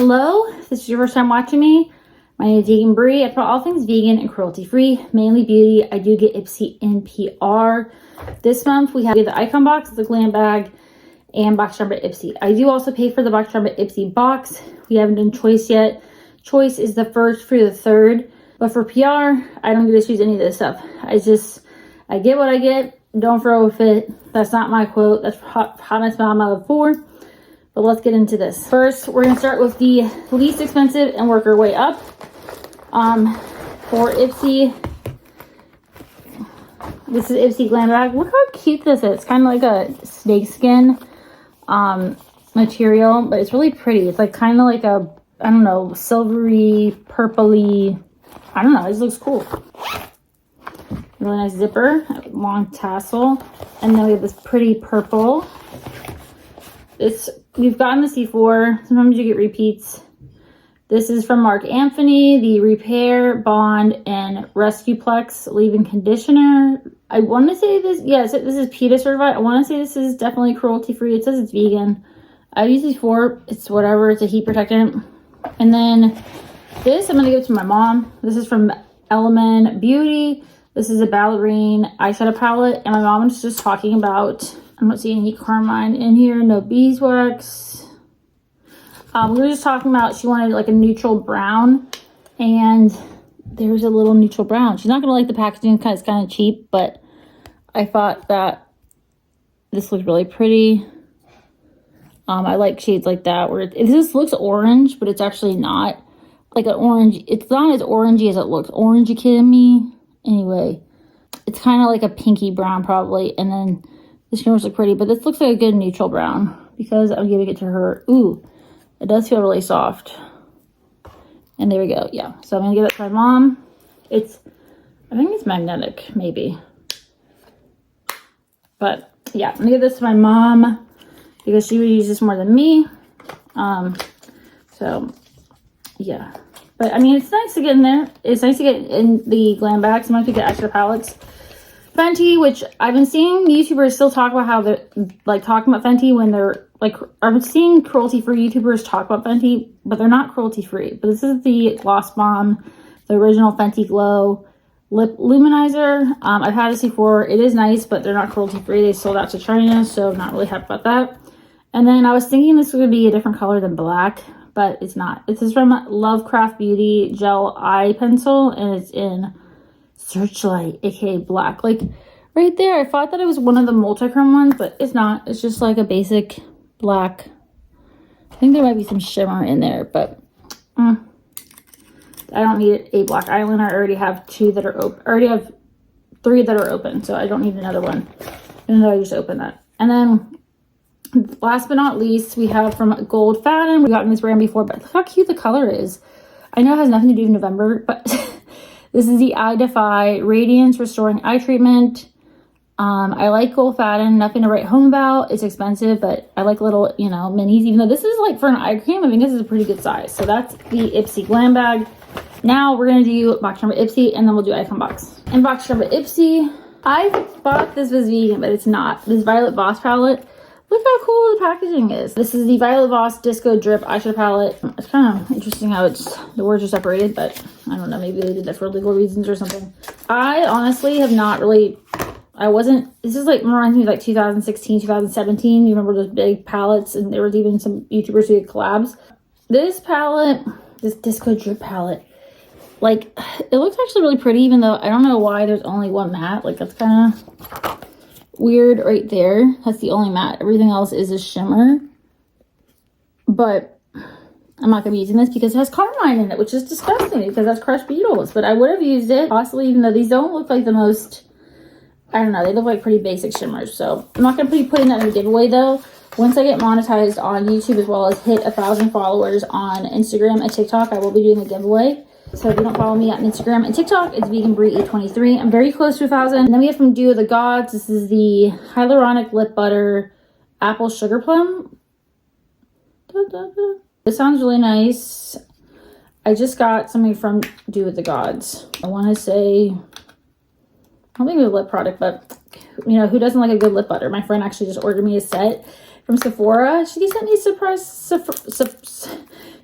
Hello, if this is your first time watching me, my name is Vegan Brie. I put all things vegan and cruelty-free, mainly beauty. I do get Ipsy and PR. This month we have the Icon box, the Glam bag, and Boxycharm By Ipsy. I do also pay for the Boxycharm By Ipsy box. We haven't done choice yet. Choice is the first through the third, but for PR, I don't get to choose any of this stuff. I get what I get. Don't throw a fit. That's not my quote. That's Hotness Mama 4. But let's get into this. First, we're going to start with the least expensive and work our way up. For Ipsy, this is Ipsy Glam bag. Look how cute this is. It's kind of like a snakeskin material, but it's really pretty. It's like kind of like a, I don't know, silvery, purpley, I don't know. It just looks cool. Really nice zipper, long tassel, and then we have this pretty purple. We've gotten this before. Sometimes you get repeats. This is from Mark Anthony, the Repair, Bond, and Rescue Plex leave-in conditioner. I want to say this, yes, this is PETA certified. I want to say this is definitely cruelty-free. It says it's vegan. I've used these before. It's whatever. It's a heat protectant. And then this, I'm going to give to my mom. This is from Element Beauty. This is a ballerine eyeshadow palette. And my mom was just talking about, I don't see any carmine in here. No beeswax. We were just talking about she wanted like a neutral brown. And there's a little neutral brown. She's not going to like the packaging because it's kind of cheap. But I thought that this looked really pretty. I like shades like that where this looks orange, but it's actually not like an orange. It's not as orangey as it looks. Orange, you kidding me? Anyway, it's kind of like a pinky brown probably. And then this shimmer's look pretty, but this looks like a good neutral brown because I'm giving it to her. Ooh, it does feel really soft. And there we go. Yeah. So I'm going to give it to my mom. I think it's magnetic maybe. But yeah, I'm going to give this to my mom because she would use this more than me. So yeah. But I mean, it's nice to get in there. It's nice to get in the glam bag. Sometimes you get extra palettes. Fenty, which I've been seeing YouTubers still talk about how they're like talking about Fenty when they're like, I'm seeing cruelty-free YouTubers talk about Fenty, but they're not cruelty-free. But this is the Gloss Bomb, the original Fenty Glow Lip Luminizer. I've had this before. It is nice, but they're not cruelty-free. They sold out to China, so I'm not really happy about that. And then I was thinking this would be a different color than black, but it's not. This is from Lovecraft Beauty Gel Eye Pencil, and it's in Searchlight, aka black. Like right there, I thought that it was one of the multi-chrome ones, but it's not. It's just like a basic black. I think there might be some shimmer in there, but I don't need a black eyeliner. I already have two that are open. I already have 3 that are open, so I don't need another one. Even though I just opened that. And then last but not least, we have from Gold Fatten. We've gotten this brand before, but look how cute the color is. I know it has nothing to do with November, but this is the Eye Defy Radiance Restoring Eye Treatment. I like Gold Fatten. Nothing to write home about. It's expensive, but I like little, you know, minis. Even though this is like for an eye cream, I think this is a pretty good size. So that's the Ipsy Glam bag. Now we're going to do Boxycharm By Ipsy, and then we'll do Icon box. And Boxycharm By Ipsy, I thought this was vegan, but it's not. This Violet Voss palette. Look how cool the packaging is. This is the Violet Voss Disco Drip Eyeshadow Palette. It's kind of interesting how the words are separated, but I don't know. Maybe they did that for legal reasons or something. I honestly have not really, this is like reminds me of like 2016, 2017. You remember those big palettes, and there was even some YouTubers who did collabs. This palette, this Disco Drip palette, like it looks actually really pretty, even though I don't know why there's only one matte. Like that's kind of weird right there. That's the only matte. Everything else is a shimmer. But I'm not going to be using this because it has carmine in it, which is disgusting because that's crushed beetles. But I would have used it possibly, even though these don't look like the most, I don't know, they look like pretty basic shimmers. So I'm not going to be putting that in a giveaway though. Once I get monetized on YouTube as well as hit 1,000 followers on Instagram and TikTok, I will be doing a giveaway. So if you don't follow me on Instagram and TikTok, it's veganbrie823. I'm very close to 1,000. And then we have from Duo of the Gods. This is the Hyaluronic Lip Butter Apple Sugar Plum. This sounds really nice. I just got something from Duo of the Gods. I want to say, I don't think it was a lip product, but you know, who doesn't like a good lip butter? My friend actually just ordered me a set from Sephora. She sent me a surprise.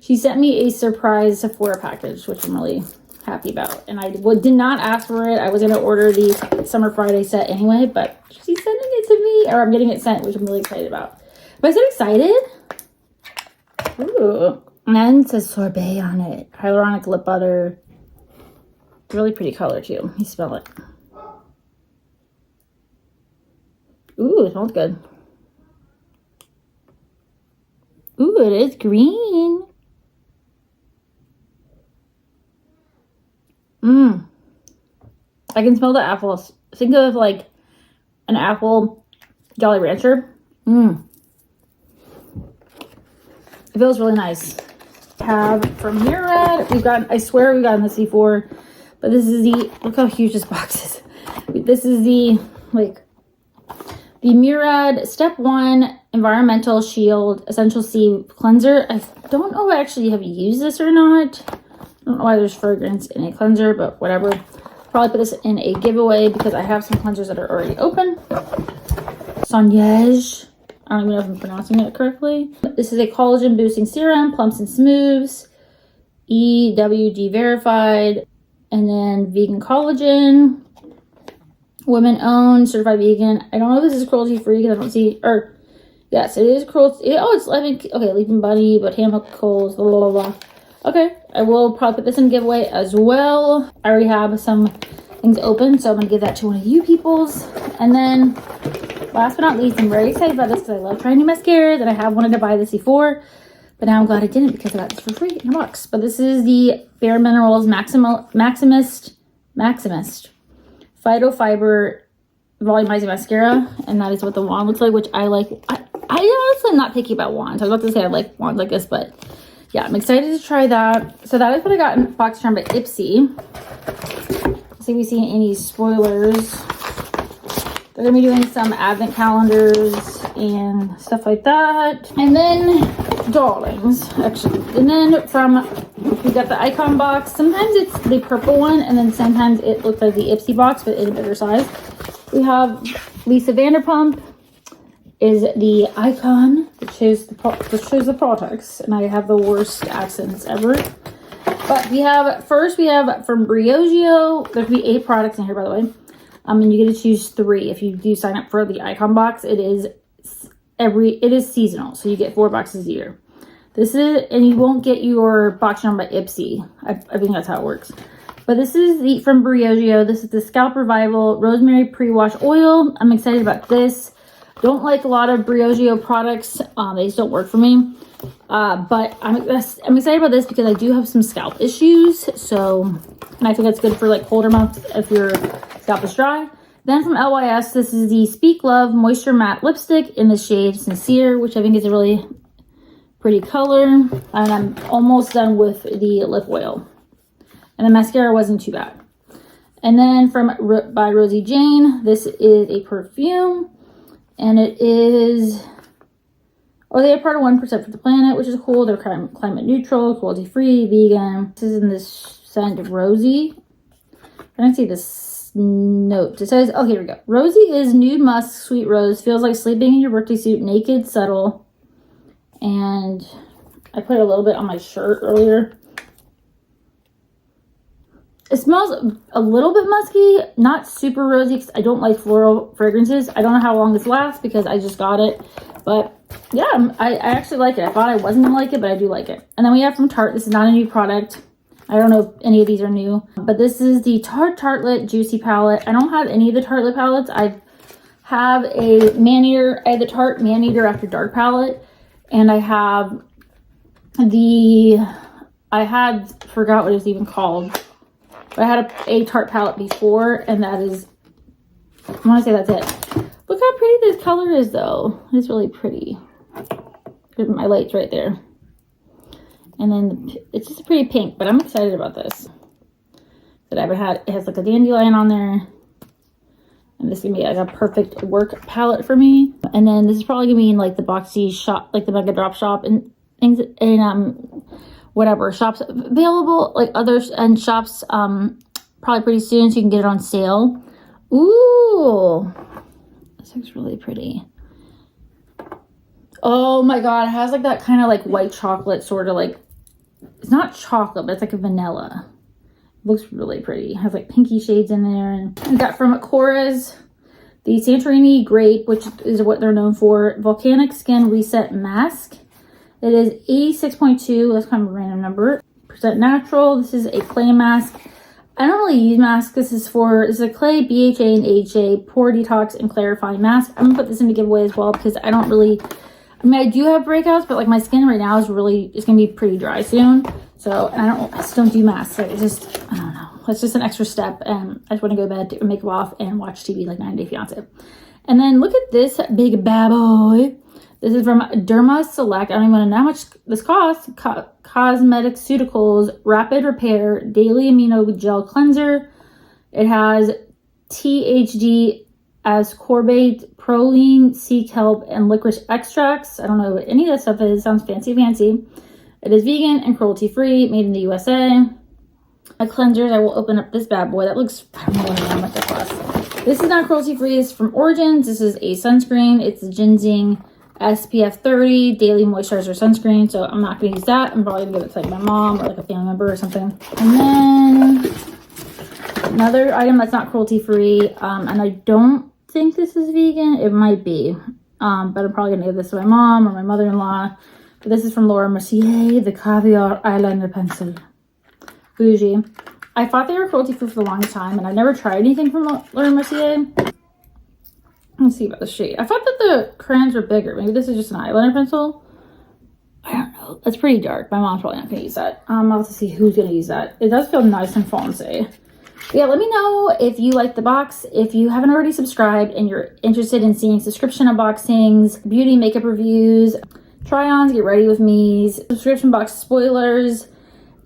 She sent me a surprise Sephora package, which I'm really happy about. And I did not ask for it. I was going to order the Summer Friday set anyway, but she's sending it to me, or I'm getting it sent, which I'm really excited about. But I said excited. Ooh. And then it says sorbet on it. Hyaluronic lip butter. Really pretty color too. Let me smell it. Ooh, it smells good. Ooh, it is green. I can smell the apples. Think of like an apple Jolly Rancher. It feels really nice. Have from Murad, I swear we've gotten this before, but this is the, look how huge this box is. This is the, like, the Murad Step 1 Environmental Shield Essential C Cleanser. I don't know if I actually have used this or not. I don't know why there's fragrance in a cleanser, but whatever. Probably put this in a giveaway because I have some cleansers that are already open. Soignage. I don't even know if I'm pronouncing it correctly. This is a collagen boosting serum, plumps and smooths, EWG verified, and then vegan collagen, women owned, certified vegan. I don't know if this is cruelty free because I don't see, or yes, it is cruelty. Oh, it's okay, Leaping Bunny, botanicals, blah, blah, blah. Okay, I will probably put this in giveaway as well. I already have some things open, so I'm gonna give that to one of you peoples. And then last but not least, I'm very excited about this because I love trying new mascaras and I have wanted to buy this before, but now I'm glad I didn't because I got this for free in a box. But this is the Bare Minerals Maximist Phytofiber Volumizing Mascara, and that is what the wand looks like, which I like. I honestly am not picky about wands. I was about to say I like wands like this, but yeah, I'm excited to try that. So that is what I got in Boxycharm by Ipsy. Let's see if we see any spoilers. They're going to be doing some advent calendars and stuff like that. And then, darlings, actually. And then we got the icon box. Sometimes it's the purple one, and then sometimes it looks like the Ipsy box, but in a bigger size. We have Lisa Vanderpump is the icon, which shows the products, and I have the worst accents ever. But we have from Briogeo. There'll be 8 products in here, by the way. And you get to choose 3 if you do sign up for the icon box. It is seasonal, so you get 4 boxes a year. And you won't get your Boxycharm by Ipsy. I think that's how it works. But this is from Briogeo. This is the Scalp Revival Rosemary Pre-Wash Oil. I'm excited about this. Don't like a lot of Briogeo products. They just don't work for me. But I'm excited about this because I do have some scalp issues. And I think that's good for like colder months if your scalp is dry. Then from LYS, this is the Speak Love Moisture Matte Lipstick in the shade Sincere, which I think is a really pretty color. And I'm almost done with the lip oil. And the mascara wasn't too bad. And then by Rosie Jane, this is a perfume. And it is, they have part of 1% for the planet, which is cool. They're climate neutral, cruelty free, vegan. This is in this scent of Rosie. I don't see this note. It says, oh, here we go. Rosie is nude musk, sweet rose. Feels like sleeping in your birthday suit, naked, subtle. And I put a little bit on my shirt earlier. It smells a little bit musky, not super rosy because I don't like floral fragrances. I don't know how long this lasts because I just got it. But yeah, I actually like it. I thought I wasn't going to like it, but I do like it. And then we have from Tarte. This is not a new product. I don't know if any of these are new. But this is the Tarte Tartlet Juicy Palette. I don't have any of the Tartlet palettes. I have a Maneater. I have the Tarte Maneater After Dark palette. And I have forgot what it was even called. But I had a Tarte palette before, and that is, I want to say that's it. Look how pretty this color is, though. It's really pretty. There's my lights right there. And then it's just pretty pink, but I'm excited about this. That I haven't had. It has like a dandelion on there. And this is going to be like a perfect work palette for me. And then this is probably going to be in like the Boxy shop, like the Mega Drop shop and things. And whatever shops available, like others and shops probably pretty soon, so you can get it on sale. Ooh, this looks really pretty. Oh my god, it has like that kind of like white chocolate sort of like it's not chocolate, but it's like a vanilla. It looks really pretty. It has like pinky shades in there. And I got from Cora's the Santorini Grape, which is what they're known for, Volcanic Skin Reset Mask. It is 86.2, that's kind of a random number, percent natural. This is a clay mask. I don't really use masks. This is a clay, BHA, and AHA pore detox and clarifying mask. I'm gonna put this in the giveaway as well because I don't really, I mean, I do have breakouts, but like my skin right now is really, it's gonna be pretty dry soon. So I just don't do masks. So it's just, I don't know. It's just an extra step. And I just want to go to bed, take my makeup off, and watch TV like 90 Day Fiance. And then look at this big bad boy. This is from Derma Select. I don't even want to know how much this costs. Cosmeceuticals Rapid Repair Daily Amino Gel Cleanser. It has THD, ascorbate, proline, sea kelp, and licorice extracts. I don't know what any of that stuff is. It sounds fancy. It is vegan and cruelty-free, made in the USA. My cleansers, I will open up this bad boy. That looks, I don't know how much that costs. This is not cruelty-free. It's from Origins. This is a sunscreen. It's a ginseng SPF 30 daily moisturizer sunscreen. So I'm not going to use that. I'm probably going to give it to like my mom or like a family member or something. And then another item that's not cruelty-free. And I don't think this is vegan. It might be. But I'm probably going to give this to my mom or my mother-in-law. But this is from Laura Mercier, the Caviar Eyeliner Pencil. Bougie. I thought they were cruelty-free for the longest time, and I never tried anything from Laura Mercier. Let's see about the shade. I thought that the crayons were bigger. Maybe this is just an eyeliner pencil. I don't know. It's pretty dark. My mom's probably not going to use that. I'll have to see who's going to use that. It does feel nice and fancy. But yeah, let me know if you like the box. If you haven't already subscribed and you're interested in seeing subscription unboxings, beauty makeup reviews, try-ons, get ready with me, subscription box spoilers,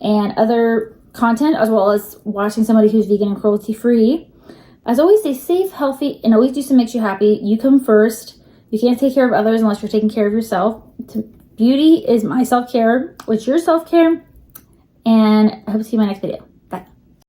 and other content, as well as watching somebody who's vegan and cruelty-free. As always, stay safe, healthy, and always do something that makes you happy. You come first. You can't take care of others unless you're taking care of yourself. Beauty is my self-care. What's your self-care? And I hope to see you in my next video.